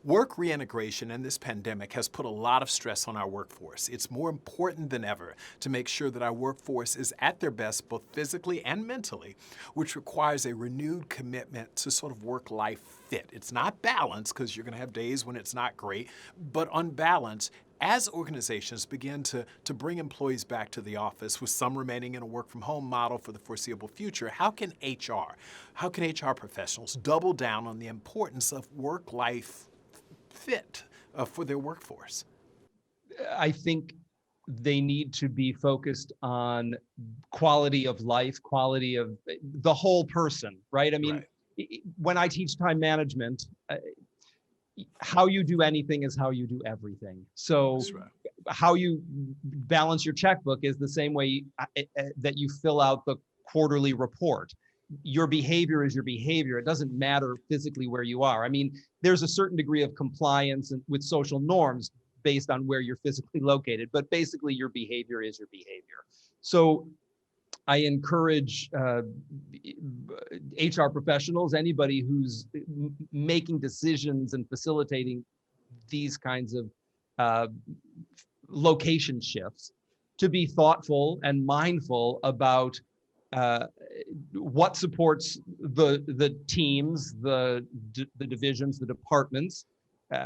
Work reintegration in this pandemic has put a lot of stress on our workforce. It's more important than ever to make sure that our workforce is at their best both physically and mentally, which requires a renewed commitment to sort of work-life fit. It's not balance, because you're going to have days when it's not great, but on balance, as organizations begin to bring employees back to the office, with some remaining in a work-from-home model for the foreseeable future, how can HR professionals double down on the importance of work-life fit for their workforce? I think they need to be focused on quality of life, quality of the whole person, right? I mean, when I teach time management, how you do anything is how you do everything. So how you balance your checkbook is the same way that you fill out the quarterly report. Your behavior is your behavior. It doesn't matter physically where you are. I mean, there's a certain degree of compliance with social norms based on where you're physically located, but basically your behavior is your behavior. So I encourage HR professionals, anybody who's making decisions and facilitating these kinds of location shifts, to be thoughtful and mindful about what supports the teams, the divisions, the departments,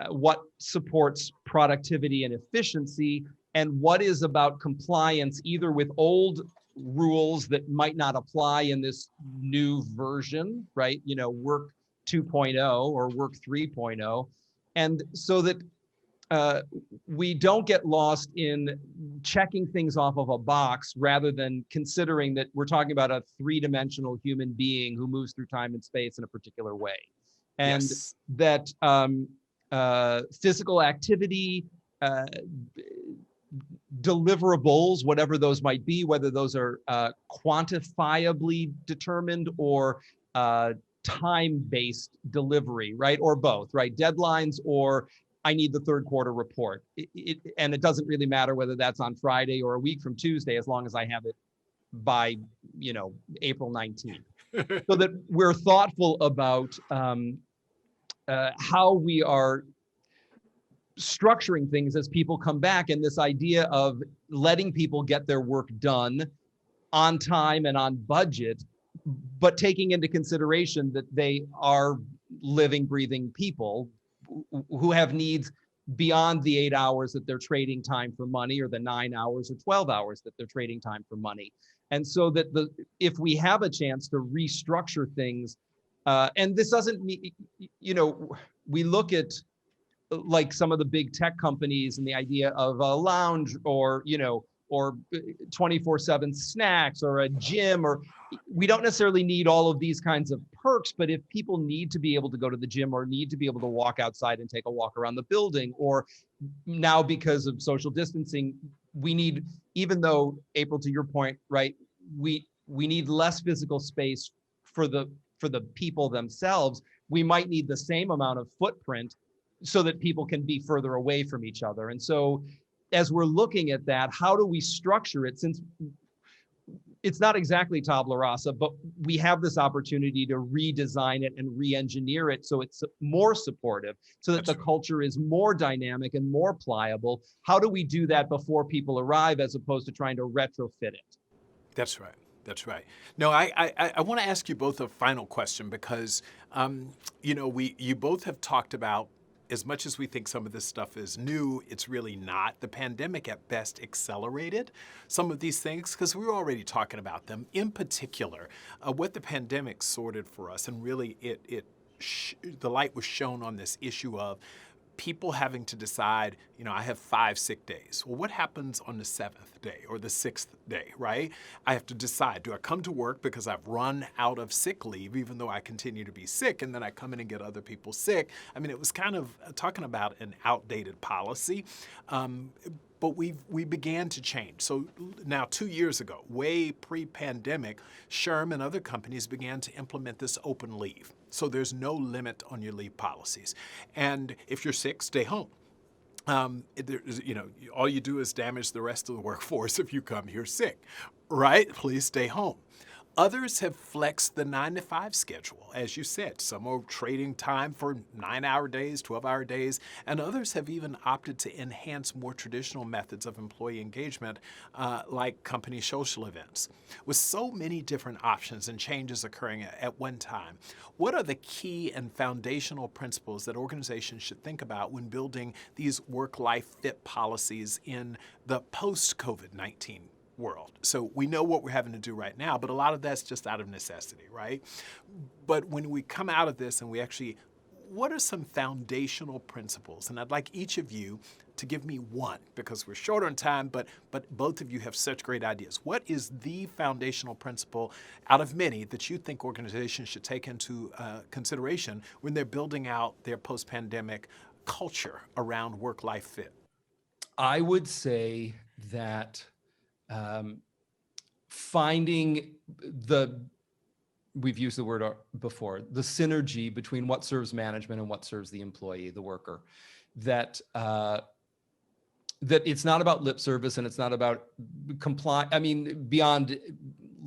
what supports productivity and efficiency, and what is about compliance, either with old rules that might not apply in this new version, right? You know, work 2.0 or work 3.0. And so that we don't get lost in checking things off of a box rather than considering that we're talking about a three-dimensional human being who moves through time and space in a particular way. And that physical activity, deliverables, whatever those might be, whether those are quantifiably determined or time-based delivery, right? Or both, right? Deadlines, or I need the third quarter report. And it doesn't really matter whether that's on Friday or a week from Tuesday, as long as I have it by, you know, April 19th. So that we're thoughtful about how we are structuring things as people come back, and this idea of letting people get their work done on time and on budget, but taking into consideration that they are living, breathing people who have needs beyond the 8 hours that they're trading time for money, or the 9 hours or 12 hours that they're trading time for money. And so that if we have a chance to restructure things, and this doesn't mean, you know, we look at like some of the big tech companies and the idea of a lounge, or, you know, or 24/7 snacks, or a gym, or we don't necessarily need all of these kinds of perks, but if people need to be able to go to the gym, or need to be able to walk outside and take a walk around the building, or now because of social distancing, we need, even though, April, to your point, right, we need less physical space for the people themselves, we might need the same amount of footprint so that people can be further away from each other. And so as we're looking at that, how do we structure it, since it's not exactly tabula rasa, but we have this opportunity to redesign it and re-engineer it so it's more supportive, so that the culture is more dynamic and more pliable. How do we do that before people arrive, as opposed to trying to retrofit it? That's right. That's right. No, I want to ask you both a final question, because, you know, you both have talked about, as much as we think some of this stuff is new, it's really not. The pandemic at best accelerated some of these things, because we were already talking about them. In particular, what the pandemic sorted for us, and really the light was shown on this issue of people having to decide, you know, I have 5 sick days. Well, what happens on the 7th day or the 6th day, right? I have to decide, do I come to work because I've run out of sick leave, even though I continue to be sick, and then I come in and get other people sick? I mean, it was kind of talking about an outdated policy. But we began to change. So now 2 years ago, way pre-pandemic, SHRM and other companies began to implement this open leave. So there's no limit on your leave policies. And if you're sick, stay home. You know, all you do is damage the rest of the workforce if you come here sick, right? Please stay home. Others have flexed the 9-to-5 schedule. As you said, some are trading time for 9-hour days, 12-hour days, and others have even opted to enhance more traditional methods of employee engagement, like company social events. With so many different options and changes occurring at one time, what are the key and foundational principles that organizations should think about when building these work-life fit policies in the post-COVID-19 world? So we know what we're having to do right now, but a lot of that's just out of necessity, right? But when we come out of this and we actually, what are some foundational principles? And I'd like each of you to give me one, because we're short on time, but both of you have such great ideas. What is the foundational principle out of many that you think organizations should take into consideration when they're building out their post-pandemic culture around work-life fit? I would say that finding we've used the word before, the synergy between what serves management and what serves the employee, the worker, that it's not about lip service and it's not about beyond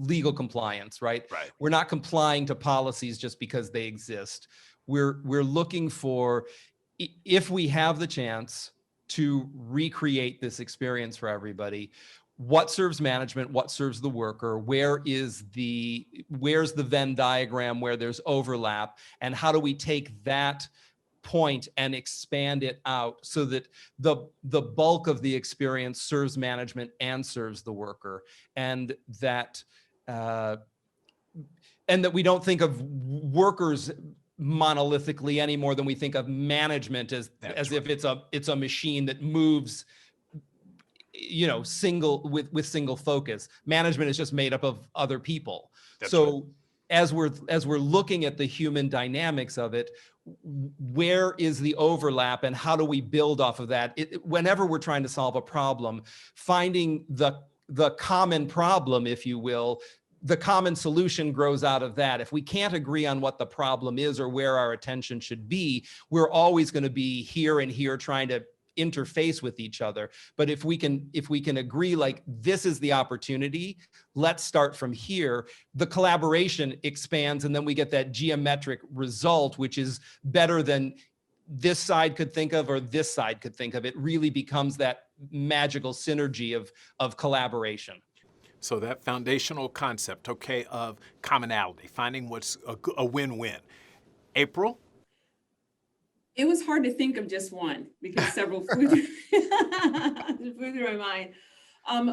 legal compliance, right? Right. We're not complying to policies just because they exist. We're looking for, if we have the chance to recreate this experience for everybody, what serves management, what serves the worker, where's the Venn diagram where there's overlap, and how do we take that point and expand it out so that the bulk of the experience serves management and serves the worker, and that we don't think of workers monolithically any more than we think of management as if it's a machine that moves, with single focus. Management is just made up of other people. That's so right. as we're looking at the human dynamics of it, where is the overlap and how do we build off of that? Whenever we're trying to solve a problem, finding the common problem, if you will, the common solution grows out of that. If we can't agree on what the problem is or where our attention should be, we're always going to be here and here trying to interface with each other. But if we can agree, like, this is the opportunity, let's start from here, the collaboration expands, and then we get that geometric result, which is better than this side could think of or this side could think of. It really becomes that magical synergy of collaboration. So that foundational concept, okay, of commonality, finding what's a win-win. April? It was hard to think of just one because several flew through my mind.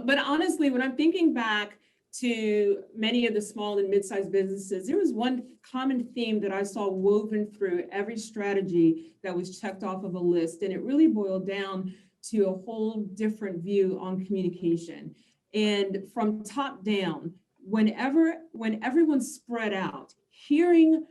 But honestly, when I'm thinking back to many of the small and mid-sized businesses, there was one common theme that I saw woven through every strategy that was checked off of a list. And it really boiled down to a whole different view on communication. And from top down, when everyone's spread out, hearing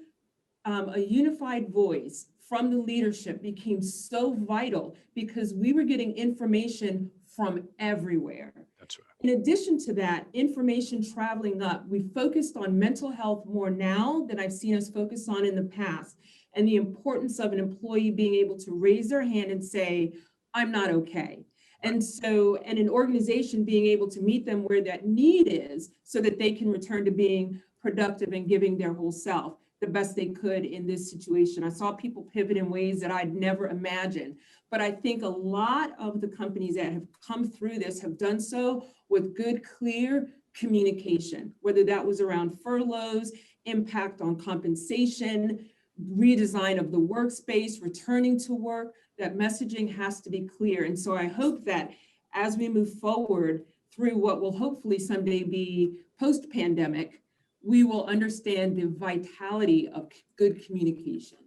a unified voice from the leadership became so vital because we were getting information from everywhere. That's right. In addition to that, information traveling up, we focused on mental health more now than I've seen us focus on in the past, and the importance of an employee being able to raise their hand and say, I'm not okay. And an organization being able to meet them where that need is so that they can return to being productive and giving their whole self the best they could in this situation. I saw people pivot in ways that I'd never imagined. But I think a lot of the companies that have come through this have done so with good, clear communication, whether that was around furloughs, impact on compensation, redesign of the workspace, returning to work. That messaging has to be clear. And so I hope that as we move forward through what will hopefully someday be post-pandemic, we will understand the vitality of good communication.